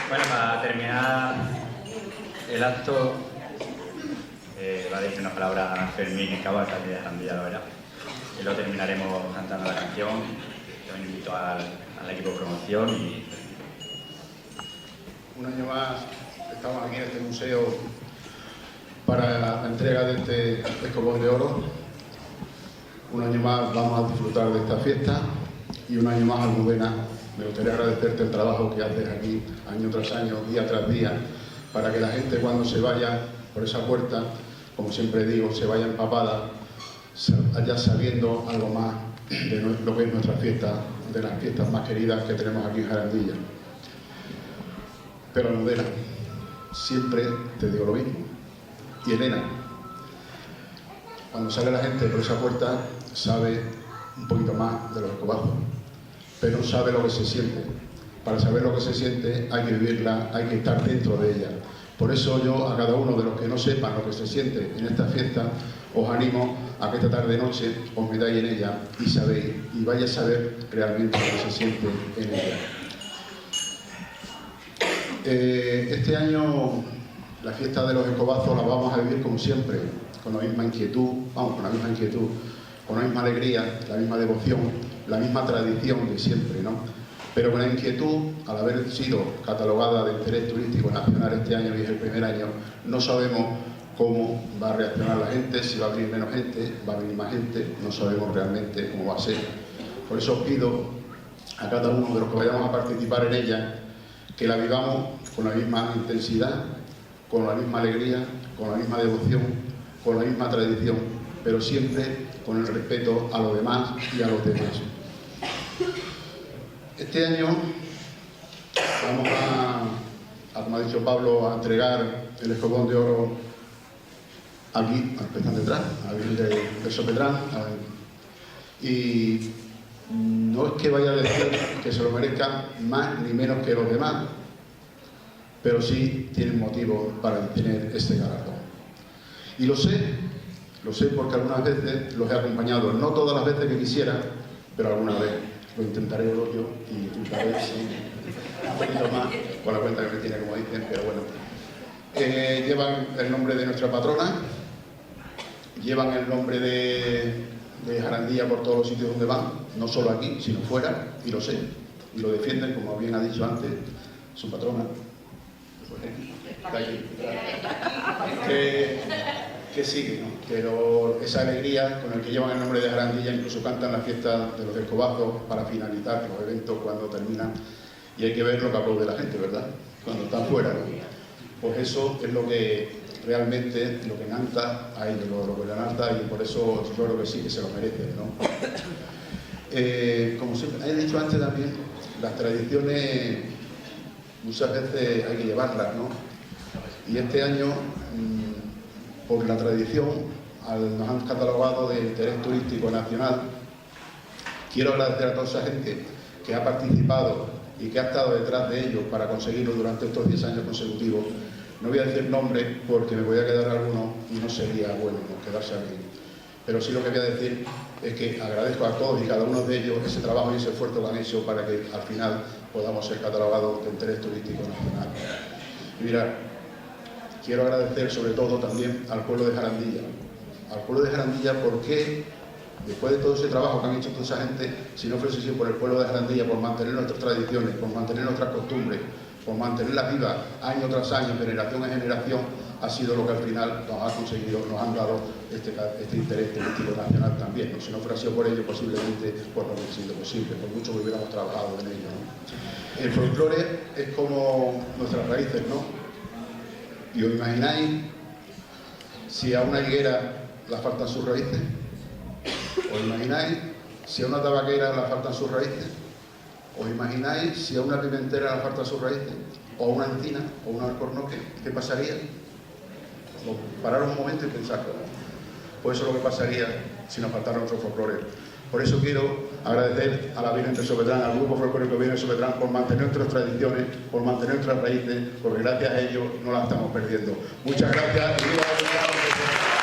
Bueno, para terminar el acto, va a decir una palabra Fermín Cabal, que de Jarandilla, la verdad. Y lo terminaremos cantando la canción. Yo invito al equipo de promoción y... Un año más estamos aquí en este museo para la entrega de este Escobón de Oro. Un año más vamos a disfrutar de esta fiesta y un año más, Almudena, me gustaría agradecerte el trabajo que haces aquí año tras año, día tras día, para que la gente cuando se vaya por esa puerta, como siempre digo, se vaya empapada, vaya sabiendo algo más de lo que es nuestra fiesta, de las fiestas más queridas que tenemos aquí en Jarandilla. Pero Almudena, siempre te digo lo mismo. Y Elena, cuando sale la gente por esa puerta, sabe un poquito más de los escobazos, pero no sabe lo que se siente. Para saber lo que se siente hay que vivirla, hay que estar dentro de ella. Por eso yo a cada uno de los que no sepan lo que se siente en esta fiesta, os animo a que esta tarde-noche os metáis en ella y sabéis, y vaya a saber realmente lo que se siente en ella. Este año la fiesta de los escobazos la vamos a vivir como siempre, con la misma inquietud, con la misma alegría, la misma devoción, la misma tradición de siempre, ¿no? Pero con la inquietud, al haber sido catalogada de interés turístico nacional este año y es el primer año, no sabemos cómo va a reaccionar la gente, si va a venir menos gente, va a venir más gente, no sabemos realmente cómo va a ser. Por eso os pido a cada uno de los que vayamos a participar en ella que la vivamos con la misma intensidad, con la misma alegría, con la misma devoción, con la misma tradición, pero siempre con el respeto a los demás y a los demás. Este año vamos a, como ha dicho Pablo, a entregar el Escobón de Oro aquí, al que están detrás, al del Sopetrán, y no es que vaya a decir que se lo merezcan más ni menos que los demás, pero sí tienen motivo para tener este galardón. Y lo sé porque algunas veces los he acompañado, no todas las veces que quisiera, pero alguna vez lo intentaré yo y intentaré un poquito más con la cuenta que me tiene, como dicen, pero bueno. Llevan el nombre de nuestra patrona, llevan el nombre de Jarandilla por todos los sitios donde van, no solo aquí, sino fuera, y lo sé, y lo defienden, como bien ha dicho antes, su patrona, que sigue, ¿no? Pero esa alegría con el que llevan el nombre de Jarandilla, incluso cantan la fiesta de los escobazos para finalizar los eventos cuando terminan, y hay que ver lo que aplaude la gente, ¿verdad? Cuando están fuera, ¿no? Pues eso es lo que realmente lo que enalta a ellos, lo que le enalta, y por eso yo creo que sí que se lo merecen, ¿no? Como siempre he dicho antes también, las tradiciones muchas veces hay que llevarlas, ¿no? Y este año, por la tradición, nos han catalogado de interés turístico nacional. Quiero agradecer a toda esa gente que ha participado y que ha estado detrás de ellos para conseguirlo durante estos 10 años consecutivos. No voy a decir nombres porque me voy a quedar alguno y no sería bueno quedarse aquí. Pero sí lo que voy a decir es que agradezco a todos y cada uno de ellos ese trabajo y ese esfuerzo que han hecho para que al final podamos ser catalogados de interés turístico nacional. Y mirad, quiero agradecer sobre todo también al pueblo de Jarandilla. Al pueblo de Jarandilla porque después de todo ese trabajo que han hecho toda esa gente, si no fuese así por el pueblo de Jarandilla, por mantener nuestras tradiciones, por mantener nuestras costumbres, por mantenerlas vivas año tras año, generación en generación, ha sido lo que al final nos ha conseguido, nos han dado este interés turístico nacional también, ¿no? Si no fuera sido por ello, posiblemente pues no hubiera sido posible, por mucho que hubiéramos trabajado en ello, ¿no? El folclore es como nuestras raíces, ¿no? ¿Y os imagináis si a una higuera le faltan sus raíces? ¿Os imagináis si a una tabaquera le faltan sus raíces? ¿Os imagináis si a una pimentera le faltan sus raíces? ¿O a una encina? ¿O a un alcornoque? ¿Qué pasaría? Parar un momento y pensar, pues eso es lo que pasaría si nos faltara nuestro folclore. Por eso quiero agradecer a la Virgen del Sopetrán, al grupo folclórico Virgen del Sopetrán, por mantener nuestras tradiciones, por mantener nuestras raíces, porque gracias a ellos no las estamos perdiendo. Muchas gracias y viva la